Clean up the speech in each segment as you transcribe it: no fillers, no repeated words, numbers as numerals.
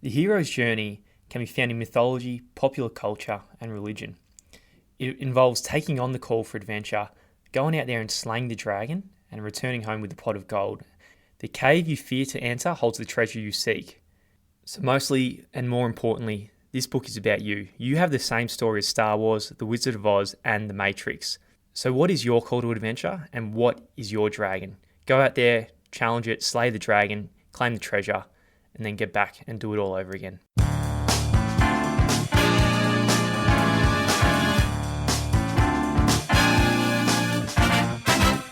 The hero's journey can be found in mythology, popular culture, and religion. It involves taking on the call for adventure, going out there and slaying the dragon, and returning home with a pot of gold. The cave you fear to enter holds the treasure you seek. So mostly, and more importantly, this book is about you. You have the same story as Star Wars, The Wizard of Oz, and The Matrix. So what is your call to adventure, and what is your dragon? Go out there, challenge it, slay the dragon, claim the treasure, and then get back and do it all over again.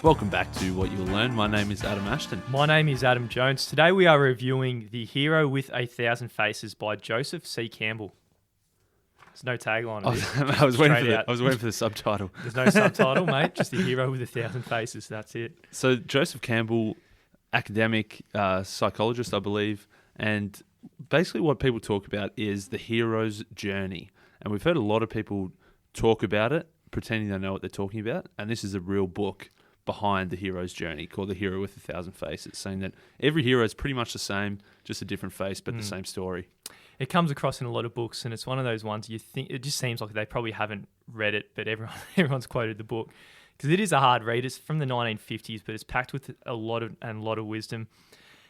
Welcome back to What You'll Learn. My name is Adam Ashton. My name is Adam Jones. Today we are reviewing The Hero with a Thousand Faces by Joseph C. Campbell. There's no tagline. I was waiting for the subtitle. There's no subtitle, mate. Just The Hero with a Thousand Faces. That's it. So Joseph Campbell, academic psychologist, I believe, and basically what people talk about is the hero's journey. And we've heard a lot of people talk about it, pretending they know what they're talking about. And this is a real book behind the hero's journey called The Hero with a Thousand Faces, saying that every hero is pretty much the same, just a different face, but the same story. It comes across in a lot of books, and it's one of those ones you think it just seems like they probably haven't read it, but everyone's quoted the book because it is a hard read. It's from the 1950s, but it's packed with a lot of wisdom.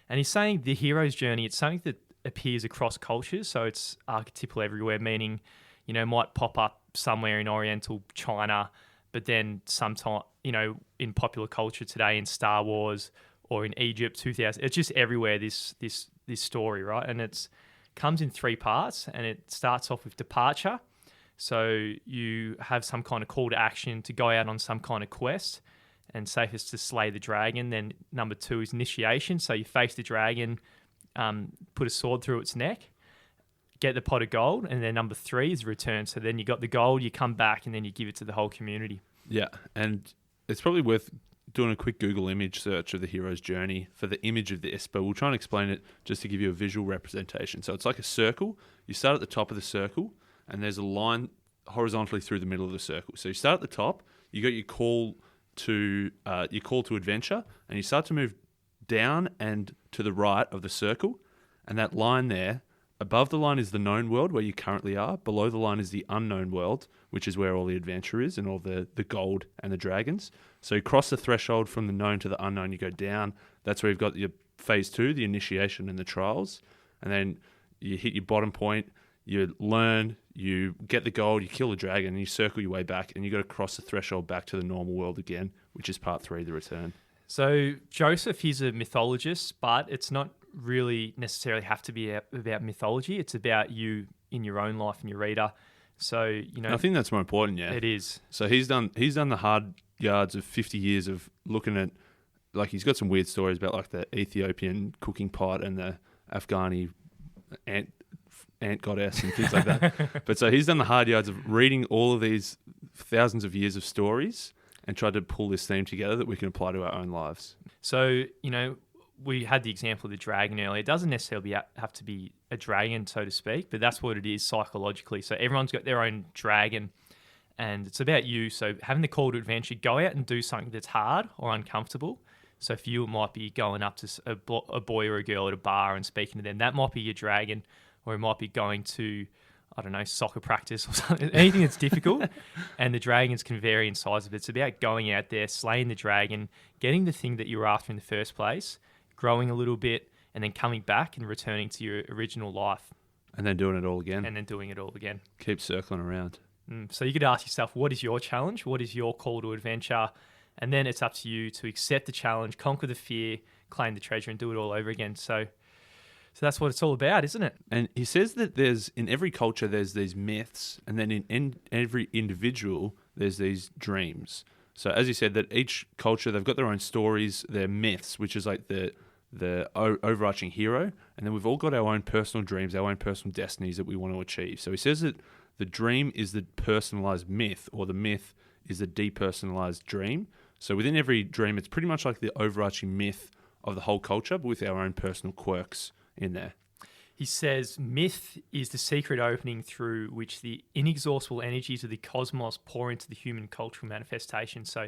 And he's saying the hero's journey, it's something that appears across cultures, so it's archetypal everywhere, meaning, you know, might pop up somewhere in Oriental China, but then sometime, you know, in popular culture today in Star Wars or in Egypt 2000, it's just everywhere, this story, right? And it's comes in three parts, and it starts off with departure. So you have some kind of call to action to go out on some kind of quest, and safest to slay the dragon. Then number 2 is initiation. So you face the dragon, put a sword through its neck, get the pot of gold, and then number 3 is return. So then you got the gold, you come back, and then you give it to the whole community. Yeah, and it's probably worth doing a quick Google image search of the hero's journey for the image of this, but we'll try and explain it just to give you a visual representation. So it's like a circle. You start at the top of the circle, and there's a line horizontally through the middle of the circle. So you start at the top, you got your call to adventure, and you start to move down and to the right of the circle, and that line there, above the line is the known world where you currently are. Below the line is the unknown world, which is where all the adventure is and all the gold and the dragons. So you cross the threshold from the known to the unknown, you go down. That's where you've got your phase 2, the initiation and the trials. And then you hit your bottom point, you learn, you get the gold, you kill the dragon, and you circle your way back, and you got to cross the threshold back to the normal world again, which is part 3, the return. So Joseph, he's a mythologist, but it's not really necessarily have to be about mythology. It's about you in your own life and your reader. So, you know, I think that's more important. Yeah, it is. So he's done the hard yards of 50 years of looking at, like, he's got some weird stories about like the Ethiopian cooking pot and the Afghani ant goddess and things like that. But so he's done the hard yards of reading all of these thousands of years of stories and tried to pull this theme together that we can apply to our own lives. So, you know, we had the example of the dragon earlier. It doesn't necessarily have to be a dragon, so to speak, but that's what it is psychologically. So everyone's got their own dragon, and it's about you. So having the call to adventure, go out and do something that's hard or uncomfortable. So for you, it might be going up to a boy or a girl at a bar and speaking to them. That might be your dragon, or it might be going to, I don't know, soccer practice or something, anything that's difficult. And the dragons can vary in size of it. It's about going out there, slaying the dragon, getting the thing that you were after in the first place, growing a little bit, and then coming back and returning to your original life. And then doing it all again. Keep circling around. So you could ask yourself, what is your challenge? What is your call to adventure? And then it's up to you to accept the challenge, conquer the fear, claim the treasure, and do it all over again. So that's what it's all about, isn't it? And he says that in every culture, there's these myths, and then in every individual, there's these dreams. So as you said, that each culture, they've got their own stories, their myths, which is like the overarching hero. And then we've all got our own personal dreams, our own personal destinies that we want to achieve. So he says that the dream is the personalized myth, or the myth is the depersonalized dream. So within every dream, it's pretty much like the overarching myth of the whole culture, but with our own personal quirks in there. He says, myth is the secret opening through which the inexhaustible energies of the cosmos pour into the human cultural manifestation. So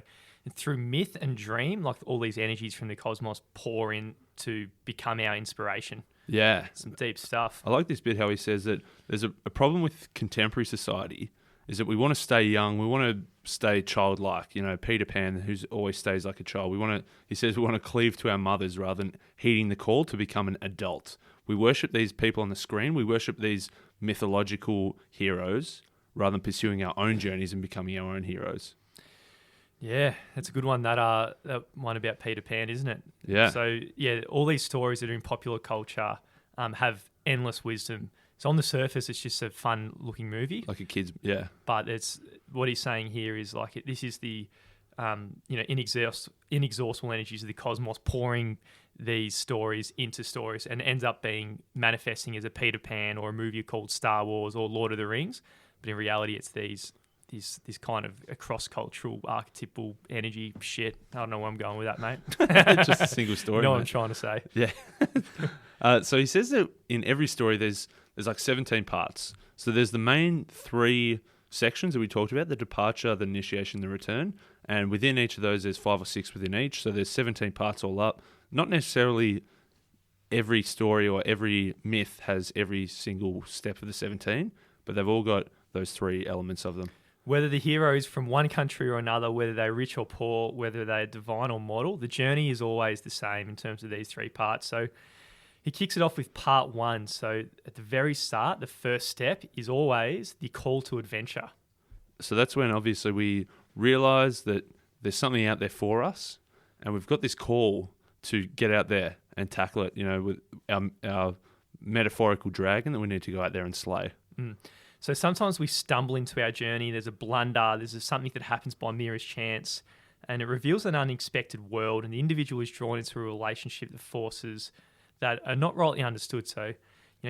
through myth and dream, like all these energies from the cosmos pour in to become our inspiration. Yeah. Some deep stuff. I like this bit how he says that there's a problem with contemporary society is that we want to stay young, we want to stay childlike. You know, Peter Pan, who always stays like a child. He says we want to cleave to our mothers rather than heeding the call to become an adult. We worship these people on the screen. We worship these mythological heroes rather than pursuing our own journeys and becoming our own heroes. Yeah, that's a good one. That one about Peter Pan, isn't it? Yeah. So yeah, all these stories that are in popular culture have endless wisdom. So on the surface, it's just a fun-looking movie. Like a kid's, yeah. But it's what he's saying here is like this is the inexhaustible energies of the cosmos pouring these stories into stories, and ends up being manifesting as a Peter Pan or a movie called Star Wars or Lord of the Rings. But in reality, it's this kind of a cross-cultural archetypal energy shit. I don't know where I'm going with that, mate. Just a single story. You know what mate. I'm trying to say. Yeah. So he says that in every story there's like 17 parts. So there's the main 3 sections that we talked about, the departure, the initiation, the return. And within each of those, there's 5 or 6 within each. So there's 17 parts all up. Not necessarily every story or every myth has every single step of the 17, but they've all got those 3 elements of them. Whether the hero is from one country or another, whether they're rich or poor, whether they're divine or mortal, the journey is always the same in terms of these 3 parts. So he kicks it off with part 1. So at the very start, the first step is always the call to adventure. So that's when obviously we realize that there's something out there for us, and we've got this call to get out there and tackle it, you know, with our metaphorical dragon that we need to go out there and slay. So sometimes we stumble into our journey. There's a blunder. There's something that happens by merest chance, and it reveals an unexpected world, and the individual is drawn into a relationship with forces that are not rightly understood. So,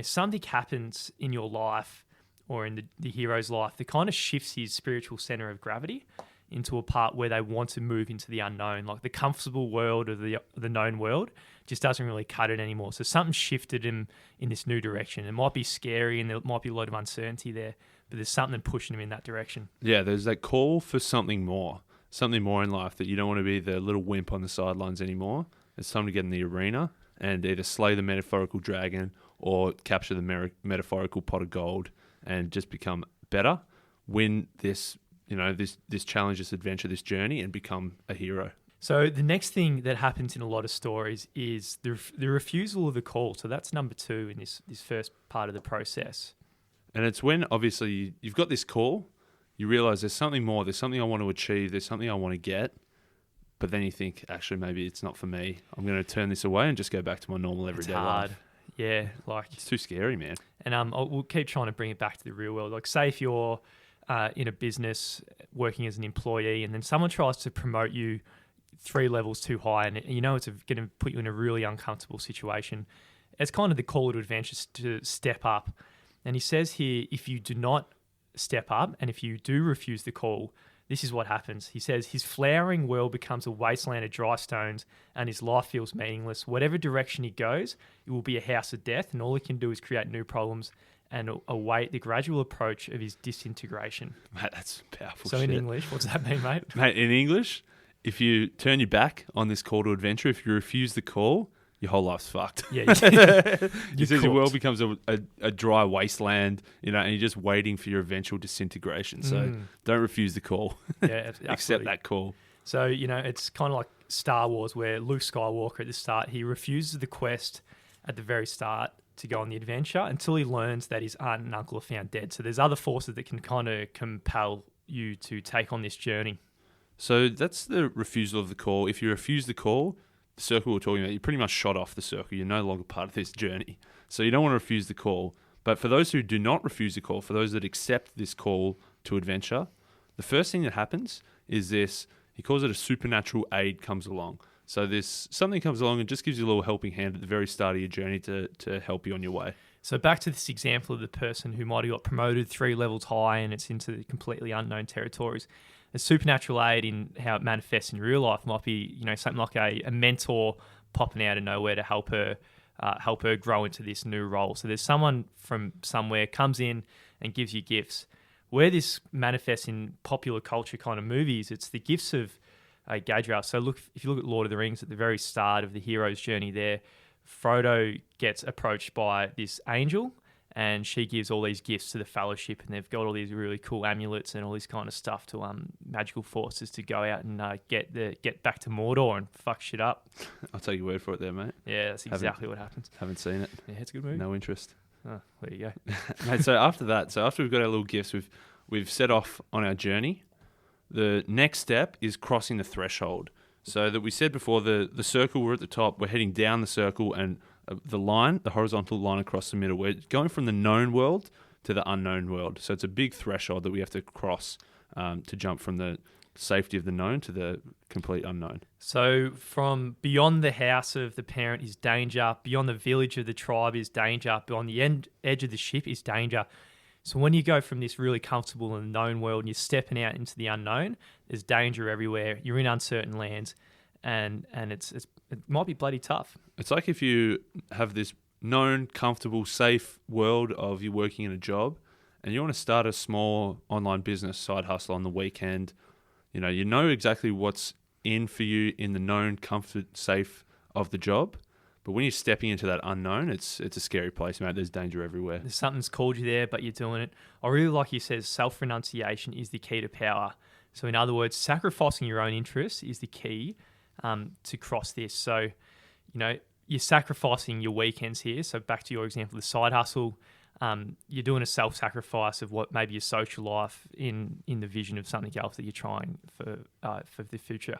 something happens in your life or in the hero's life that kind of shifts his spiritual center of gravity into a part where they want to move into the unknown. Like the comfortable world of the known world just doesn't really cut it anymore. So something shifted him in this new direction. It might be scary and there might be a lot of uncertainty there, but there's something pushing him in that direction. Yeah, there's that call for something more in life, that you don't want to be the little wimp on the sidelines anymore. It's time to get in the arena and either slay the metaphorical dragon or capture the metaphorical pot of gold and just become better, win this challenge, this adventure, this journey, and become a hero. So the next thing that happens in a lot of stories is the refusal of the call. So that's number 2 in this first part of the process. And it's when obviously you've got this call, you realize there's something more, there's something I want to achieve, there's something I want to get, but then you think, actually, maybe it's not for me. I'm going to turn this away and just go back to my normal everyday life. Yeah, it's too scary, man. And we'll keep trying to bring it back to the real world. Like, say if you're in a business working as an employee, and then someone tries to promote you 3 levels too high, and it's going to put you in a really uncomfortable situation. It's kind of the call to adventure to step up. And he says here, if you do not step up and if you do refuse the call, this is what happens. He says his flowering world becomes a wasteland of dry stones and his life feels meaningless. Whatever direction he goes, it will be a house of death, and all he can do is create new problems and await the gradual approach of his disintegration. Mate, that's powerful So shit. in English, what does that mean, mate? Mate, in English, if you turn your back on this call to adventure, if you refuse the call, your whole life's fucked. Yeah, he says your world becomes a dry wasteland, and you're just waiting for your eventual disintegration. So don't refuse the call. Yeah, accept that call. So, it's kind of like Star Wars, where Luke Skywalker at the start, he refuses the quest at the very start to go on the adventure until he learns that his aunt and uncle are found dead. So there's other forces that can kind of compel you to take on this journey. So that's the refusal of the call. If you refuse the call, the circle we're talking about, you're pretty much shot off the circle. You're no longer part of this journey. So you don't want to refuse the call. But for those who do not refuse the call, for those that accept this call to adventure, the first thing that happens is this, he calls it a supernatural aid comes along. So something comes along and just gives you a little helping hand at the very start of your journey to help you on your way. So back to this example of the person who might have got promoted 3 levels high and it's into the completely unknown territories. A supernatural aid in how it manifests in real life might be, something like a mentor popping out of nowhere to help her grow into this new role. So there's someone from somewhere comes in and gives you gifts. Where this manifests in popular culture kind of movies, it's the gifts of Gadriel. So if you look at Lord of the Rings at the very start of the hero's journey there, Frodo gets approached by this angel, and she gives all these gifts to the Fellowship, and they've got all these really cool amulets and all this kind of stuff to magical forces to go out and get back to Mordor and fuck shit up. I'll take your word for it there, mate. Yeah, that's exactly what happens. Haven't seen it. Yeah, it's a good movie. No interest. Oh, there you go. Mate, so after we've got our little gifts, we've set off on our journey. The next step is crossing the threshold. So that we said before, the circle, we're at the top, we're heading down the circle, and the horizontal line across the middle, we're going from the known world to the unknown world. So it's a big threshold that we have to cross to jump from the safety of the known to the complete unknown. So from beyond the house of the parent is danger, beyond the village of the tribe is danger, beyond the edge of the ship is danger. So when you go from this really comfortable and known world and you're stepping out into the unknown, there's danger everywhere. You're in uncertain lands, and it might be bloody tough. It's like if you have this known, comfortable, safe world of you working in a job, and you want to start a small online business side hustle on the weekend. You know exactly what's in for you in the known, comfort, safe of the job. But when you're stepping into that unknown, it's a scary place, mate. There's danger everywhere. There's something's called you there, but you're doing it. I really like you says self-renunciation is the key to power. So in other words, sacrificing your own interests is the key to cross this. So, you're sacrificing your weekends here. So back to your example, the side hustle, you're doing a self-sacrifice of what maybe your social life in the vision of something else that you're trying for the future.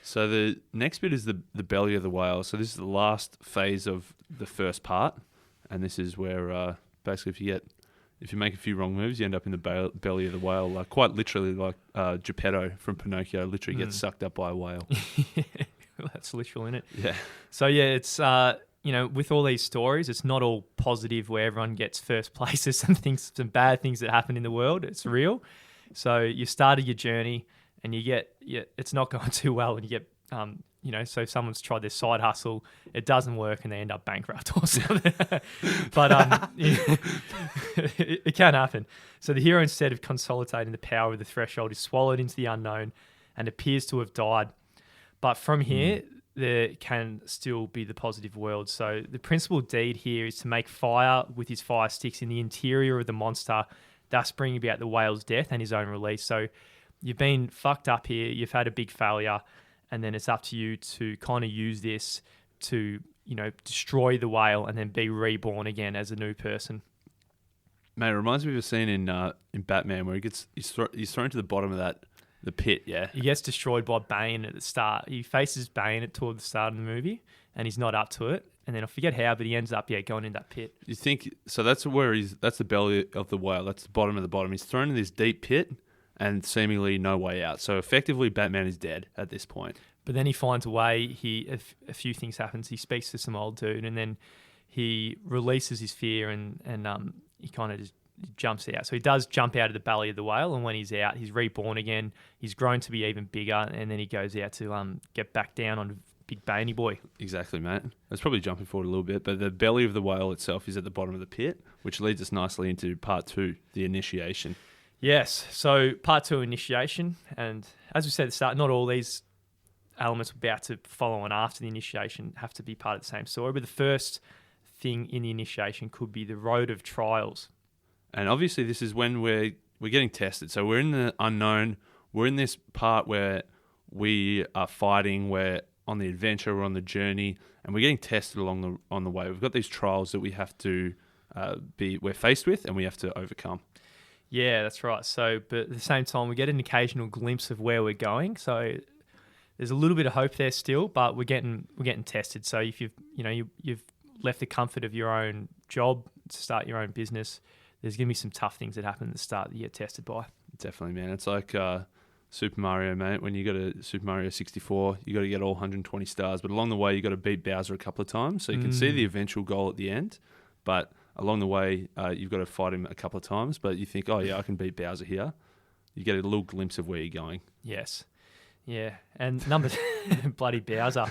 So the next bit is the belly of the whale. So this is the last phase of the first part, and this is where basically if you make a few wrong moves, you end up in the belly of the whale. Like quite literally, like Geppetto from Pinocchio literally gets sucked up by a whale. That's literal, isn't it? Yeah. So yeah, it's with all these stories, it's not all positive where everyone gets first place. There's some bad things that happen in the world. It's real. So you started your journey, and it's not going too well, and you get, so someone's tried their side hustle, it doesn't work, and they end up bankrupt or something. But it can happen. So the hero, instead of consolidating the power of the threshold, is swallowed into the unknown and appears to have died. But from here, there can still be the positive world. So the principal deed here is to make fire with his fire sticks in the interior of the monster, thus bringing about the whale's death and his own release. So you've been fucked up here, you've had a big failure, and then it's up to you to kind of use this to, destroy the whale and then be reborn again as a new person. Mate, it reminds me of a scene in Batman where he's thrown to the bottom of the pit, yeah? He gets destroyed by Bane at the start. He faces Bane toward the start of the movie, and he's not up to it. And then I forget how, but he ends up, going in that pit. You think, so that's the belly of the whale, that's the bottom of the bottom. He's thrown in this deep pit, and seemingly no way out. So effectively, Batman is dead at this point. But then he finds a way. A few things happens. He speaks to some old dude, and then he releases his fear, and he kind of just jumps out. So he does jump out of the belly of the whale, and when he's out, he's reborn again. He's grown to be even bigger, and then he goes out to get back down on big Baney boy. Exactly, mate. That's probably jumping forward a little bit, but the belly of the whale itself is at the bottom of the pit, which leads us nicely into part 2, the initiation. Yes, so part 2, initiation, and as we said at the start, not all these elements we're about to follow on after the initiation have to be part of the same story, but the first thing in the initiation could be the road of trials. And obviously this is when we're getting tested. So we're in the unknown, we're in this part where we are fighting, we're on the adventure, we're on the journey, and we're getting tested on the way. We've got these trials that we have to we're faced with and we have to overcome. Yeah, that's right. So, but at the same time, we get an occasional glimpse of where we're going. So, there's a little bit of hope there still, but we're getting tested. So, if you've left the comfort of your own job to start your own business, there's going to be some tough things that happen at the start that you get tested by. Definitely, man. It's like Super Mario, mate. When you go to Super Mario 64, you got to get all 120 stars, but along the way, you got to beat Bowser a couple of times, so you can see the eventual goal at the end, but along the way, you've got to fight him a couple of times, but you think, oh yeah, I can beat Bowser here. You get a little glimpse of where you're going. Yes. Yeah. And bloody Bowser.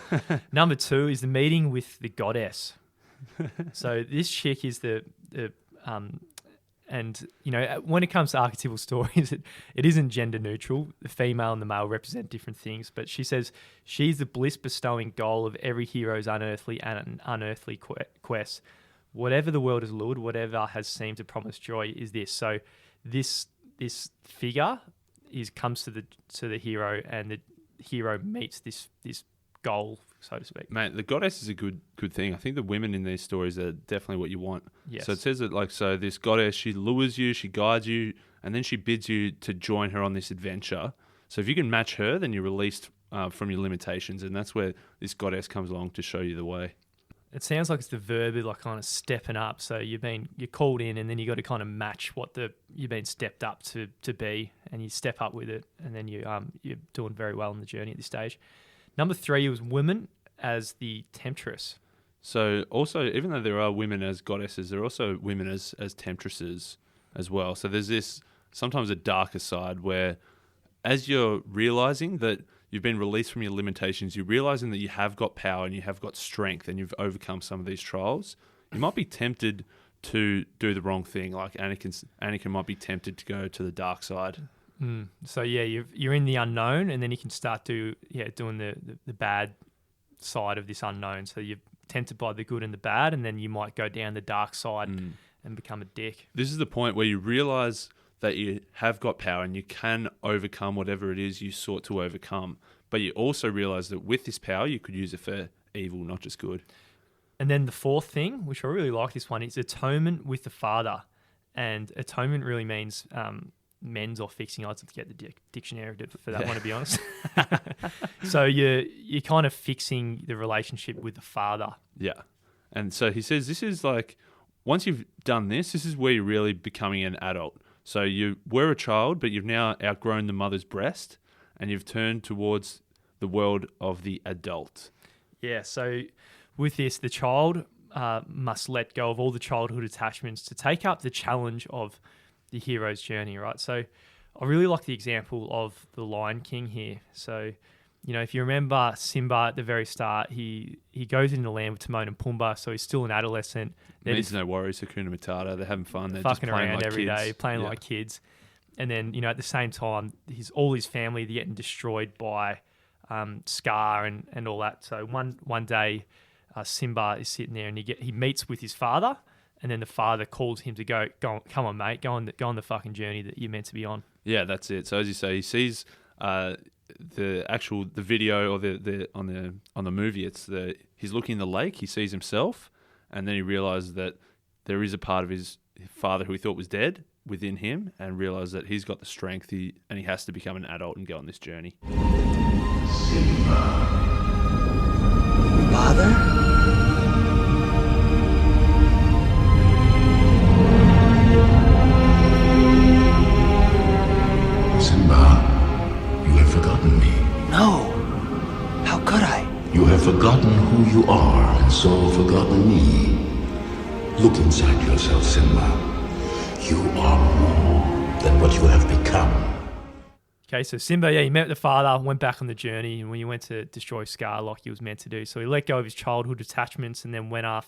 Number 2 is the meeting with the goddess. So this chick is And, when it comes to archetypal stories, it isn't gender neutral. The female and the male represent different things. But she says she's the bliss-bestowing goal of every hero's unearthly and unearthly quest. Whatever the world has lured, whatever has seemed to promise joy is this. So this figure comes to the hero, and the hero meets this goal, so to speak. Mate, the goddess is a good thing. I think the women in these stories are definitely what you want. Yes. So it says that so this goddess, she lures you, she guides you, and then she bids you to join her on this adventure. So if you can match her, then you're released from your limitations, and that's where this goddess comes along to show you the way. It sounds like it's the verb of like kind of stepping up. So you're called in, and then you got to kind of match what you've been stepped up to be, and you step up with it, and then you're doing very well in the journey at this stage. Number 3 was women as the temptress. So also, even though there are women as goddesses, there are also women as temptresses as well. So there's this sometimes a darker side where, as you're realizing that you've been released from your limitations, you're realizing that you have got power and you have got strength and you've overcome some of these trials, you might be tempted to do the wrong thing. Like Anakin might be tempted to go to the dark side. So yeah, you're in the unknown, and then you can start doing the bad side of this unknown. So you're tempted by the good and the bad, and then you might go down the dark side and become a dick. This is the point where you realize that you have got power and you can overcome whatever it is you sought to overcome. But you also realize that with this power, you could use it for evil, not just good. And then the 4th thing, which I really like this one, is atonement with the Father. And atonement really means mends or fixing. I'd have to get the dictionary for that one, to be honest. So you're kind of fixing the relationship with the Father. Yeah. And so he says this is like, once you've done this is where you're really becoming an adult. So you were a child, but you've now outgrown the mother's breast, and you've turned towards the world of the adult. Yeah, so with this, the child must let go of all the childhood attachments to take up the challenge of the hero's journey, right? So I really like the example of the Lion King here. So, if you remember Simba at the very start, he goes into the land with Timon and Pumbaa, so he's still an adolescent. Needs no worries, Hakuna Matata. They're having fun. They're fucking just playing around like every kids. day, playing like kids. And then, at the same time, all his family, they're getting destroyed by Scar and all that. So one day, Simba is sitting there and he meets with his father, and then the father calls him to go come on, mate, go on the fucking journey that you're meant to be on. Yeah, that's it. So as you say, he sees the video or on the movie. He's looking in the lake. He sees himself, and then he realizes that there is a part of his father who he thought was dead within him, and realizes that he's got the strength. He has to become an adult and go on this journey. Simba. Father? No. How could I? You have forgotten who you are, and so forgotten me. Look inside yourself, Simba. You are more than what you have become. Okay, so Simba, he met the father, went back on the journey, and when he went to destroy Scar like he was meant to do. So he let go of his childhood attachments and then went on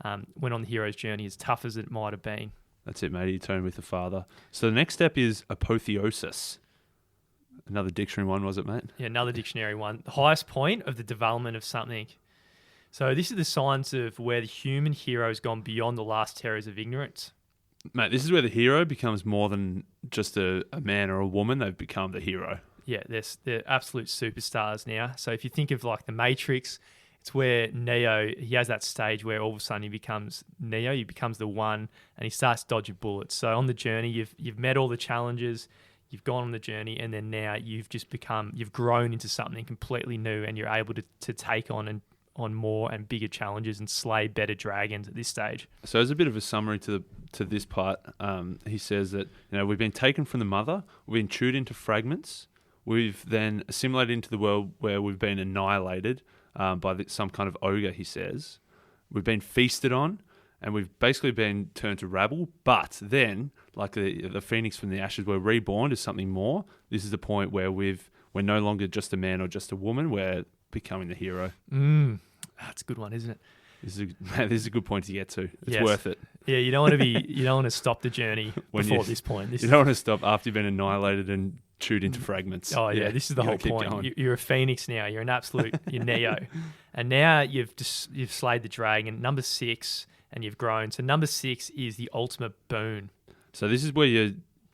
the hero's journey, as tough as it might have been. That's it, mate. He turned with the father. So the next step is Apotheosis. Another dictionary one, was it, mate? Yeah, another dictionary one. The highest point of the development of something. So this is the signs of where the human hero has gone beyond the last terrors of ignorance. Mate, this is where the hero becomes more than just a man or a woman. They've become the hero. Yeah, they're absolute superstars now. So if you think of like the Matrix, it's where Neo, he has that stage where all of a sudden he becomes Neo, he becomes the one, and he starts dodging bullets. So on the journey, you've met all the challenges, you've gone on the journey, and then now you've grown into something completely new, and you're able to take on more and bigger challenges and slay better dragons at this stage. So as a bit of a summary to this part, he says that we've been taken from the mother, we've been chewed into fragments, we've then assimilated into the world where we've been annihilated by some kind of ogre, he says. We've been feasted on, and we've basically been turned to rabble, but then, like the phoenix from the ashes, we're reborn as something more. This is the point where we're no longer just a man or just a woman, we're becoming the hero. That's a good one, isn't it? This is a good point to get to. It's Yes. worth it. Yeah, you don't want to stop the journey before this point. You don't want to stop after you've been annihilated and chewed into fragments. Oh yeah, this is the whole point. You're a phoenix now. You're an absolute. You're Neo, and now you've slayed the dragon. Number 6, and you've grown. So number 6 is the ultimate boon. So this is where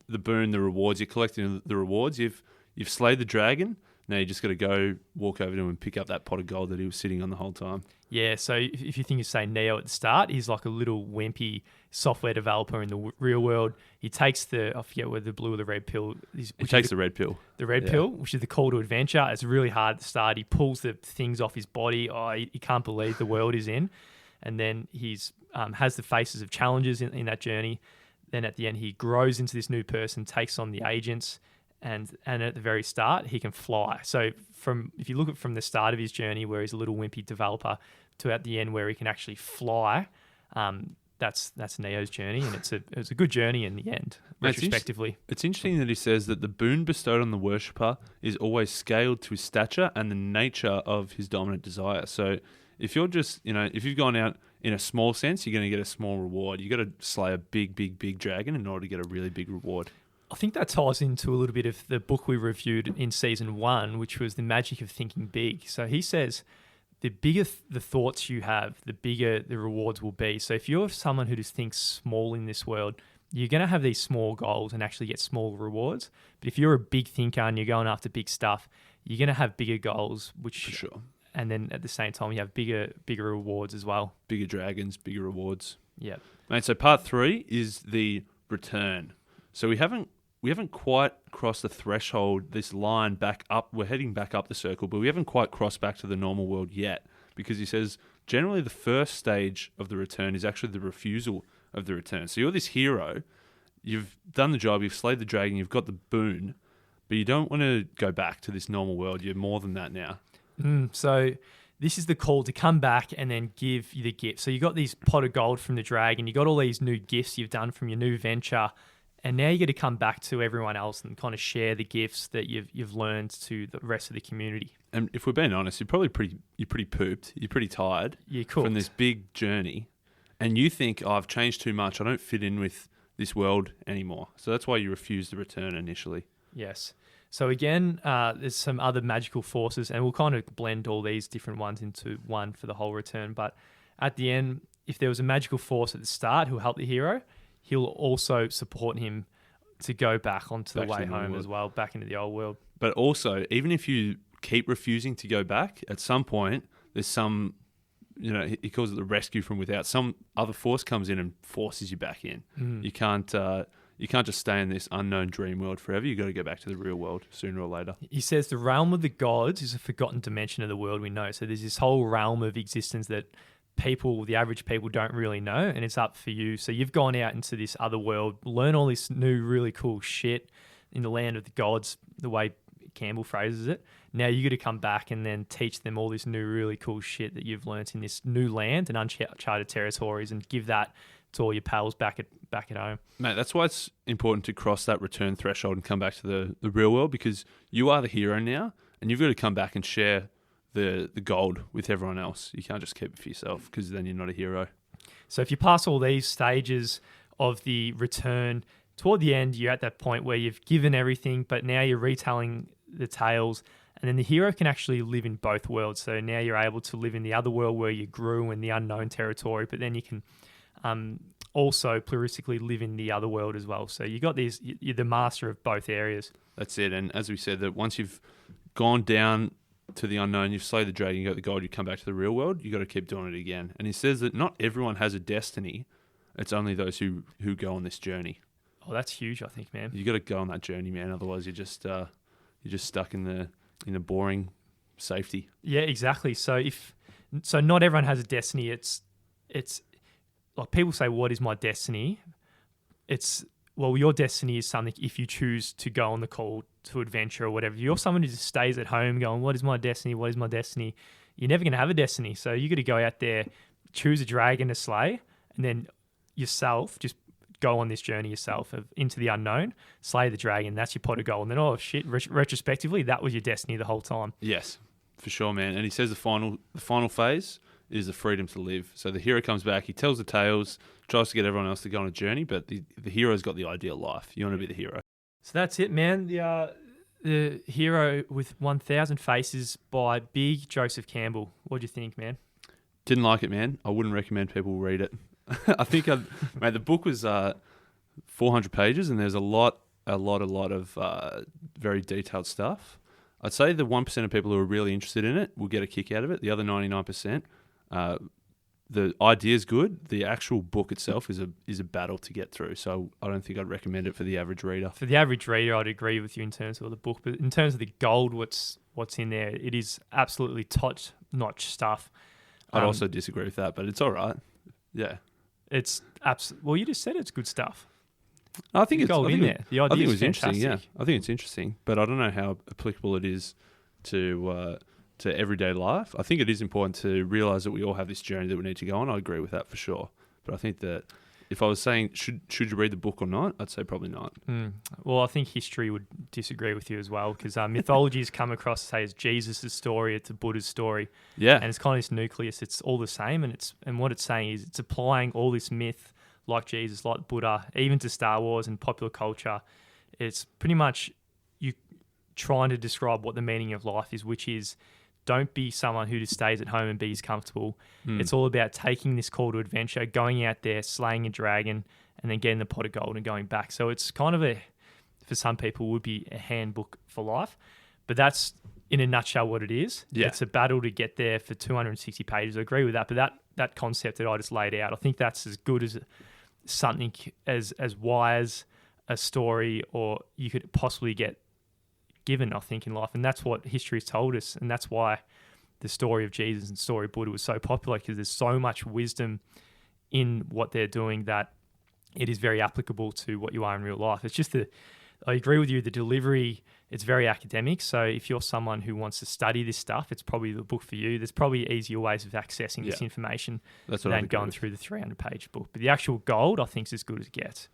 the boon, the rewards. You're collecting the rewards. You've slayed the dragon. Now you just got to go walk over to him and pick up that pot of gold that he was sitting on the whole time. Yeah, so if you think of, say, Neo at the start, he's like a little wimpy software developer in the real world. He takes I forget whether the blue or the red pill. He takes the red pill. The red pill, which is the call to adventure. It's really hard at the start. He pulls the things off his body. He can't believe the world he's in. And then he's has the faces of challenges in that journey. Then at the end, he grows into this new person, takes on the agents, and at the very start, he can fly. So if you look at from the start of his journey, where he's a little wimpy developer, to at the end where he can actually fly, that's Neo's journey, and it's a good journey in the end, retrospectively. It's interesting that he says that the boon bestowed on the worshipper is always scaled to his stature and the nature of his dominant desire. So if you're just, if you've gone out in a small sense, you're going to get a small reward. You got to slay a big dragon in order to get a really big reward. I think that ties into a little bit of the book we reviewed in season 1, which was The Magic of Thinking Big. So he says the bigger the thoughts you have, the bigger the rewards will be. So if you're someone who just thinks small in this world, you're going to have these small goals and actually get small rewards. But if you're a big thinker and you're going after big stuff, you're going to have bigger goals, which... For sure. And then at the same time, you have bigger rewards as well. Bigger dragons, bigger rewards. Yeah. Mate, so part 3 is the return. So we haven't quite crossed the threshold, this line back up. We're heading back up the circle, but we haven't quite crossed back to the normal world yet, because he says generally the first stage of the return is actually the refusal of the return. So you're this hero, you've done the job, you've slayed the dragon, you've got the boon, but you don't want to go back to this normal world. You're more than that now. So this is the call to come back and then give you the gift. So you got these pot of gold from the dragon, you got all these new gifts you've done from your new venture, and now you got to come back to everyone else and kind of share the gifts that you've learned to the rest of the community. And if we're being honest, you're pretty pooped. You're pretty tired from this big journey, and you think, I've changed too much. I don't fit in with this world anymore. So that's why you refuse the return initially. Yes. So again, there's some other magical forces, and we'll kind of blend all these different ones into one for the whole return. But at the end, if there was a magical force at the start who'll help the hero, he'll also support him to go back onto the way home as well, back into the old world. But also, even if you keep refusing to go back, at some point, there's some, he calls it the rescue from without. Some other force comes in and forces you back in. You can't just stay in this unknown dream world forever. You've got to go back to the real world sooner or later. He says the realm of the gods is a forgotten dimension of the world we know. So there's this whole realm of existence that the average people don't really know, and it's up for you. So you've gone out into this other world, learn all this new really cool shit in the land of the gods, the way Campbell phrases it. Now you got to come back and then teach them all this new really cool shit that you've learnt in this new land and uncharted territories, and give that to all your pals back at home. Mate, that's why it's important to cross that return threshold and come back to the real world, because you are the hero now, and you've got to come back and share the gold with everyone else. You can't just keep it for yourself, because then you're not a hero. So if you pass all these stages of the return, toward the end, you're at that point where you've given everything, but now you're retelling the tales, and then the hero can actually live in both worlds. So now you're able to live in the other world where you grew in the unknown territory, but then you can also pluralistically live in the other world as well. So you got these, you're the master of both areas. That's it. And as we said, that once you've gone down to the unknown, you've slayed the dragon, you got the gold, you come back to the real world, you got to keep doing it again. And he says that not everyone has a destiny. It's only those who go on this journey. Oh, that's huge, I think, man. You got to go on that journey, man. Otherwise, you're just stuck in the boring safety. Yeah, exactly. So not everyone has a destiny. It's like people say, what is my destiny? Your destiny is something if you choose to go on the call to adventure or whatever. If you're someone who just stays at home going, what is my destiny? What is my destiny? You're never going to have a destiny. So you got to go out there, choose a dragon to slay, and then yourself just go on this journey yourself into the unknown, slay the dragon. That's your pot of gold. And then, oh shit, retrospectively, that was your destiny the whole time. Yes, for sure, man. And he says the final phase is the freedom to live. So the hero comes back, he tells the tales, tries to get everyone else to go on a journey, but the hero's got the ideal life. You want to be the hero. So that's it, man. The Hero with 1,000 Faces by Big Joseph Campbell. What do you think, man? Didn't like it, man. I wouldn't recommend people read it. I think, mate, the book was 400 pages, and there's a lot of very detailed stuff. I'd say the 1% of people who are really interested in it will get a kick out of it. The other 99%, the idea's good. The actual book itself is a battle to get through. So I don't think I'd recommend it for the average reader. For the average reader, I'd agree with you in terms of the book, but in terms of the gold, what's in there, it is absolutely top-notch stuff. I'd also disagree with that, but it's all right. Yeah, it's well, you just said it's good stuff. I think it's gold in there. The idea is interesting. Yeah, fantastic. I think it's interesting, but I don't know how applicable it is to everyday life. I think it is important to realize that we all have this journey that we need to go on. I agree with that for sure. But I think that if I was saying should you read the book or not, I'd say probably not. Well, I think history would disagree with you as well, because mythology has come across, say, as Jesus' story, it's a Buddha's story. Yeah, and it's kind of this nucleus. It's all the same, and what it's saying is it's applying all this myth, like Jesus, like Buddha, even to Star Wars and popular culture. It's pretty much you trying to describe what the meaning of life is, which is don't be someone who just stays at home and be comfortable. It's all about taking this call to adventure, going out there, slaying a dragon, and then getting the pot of gold and going back. So it's kind of for some people, would be a handbook for life. But that's, in a nutshell, what it is. Yeah. It's a battle to get there for 260 pages. I agree with that. But that concept that I just laid out, I think that's as good as something as wise a story or you could possibly get given, I think, in life. And that's what history has told us. And that's why the story of Jesus and story of Buddha was so popular, because there's so much wisdom in what they're doing that it is very applicable to what you are in real life. It's just I agree with you, the delivery, it's very academic. So if you're someone who wants to study this stuff, it's probably the book for you. There's probably easier ways of accessing this information than going through the 300-page book. But the actual gold, I think, is as good as it gets.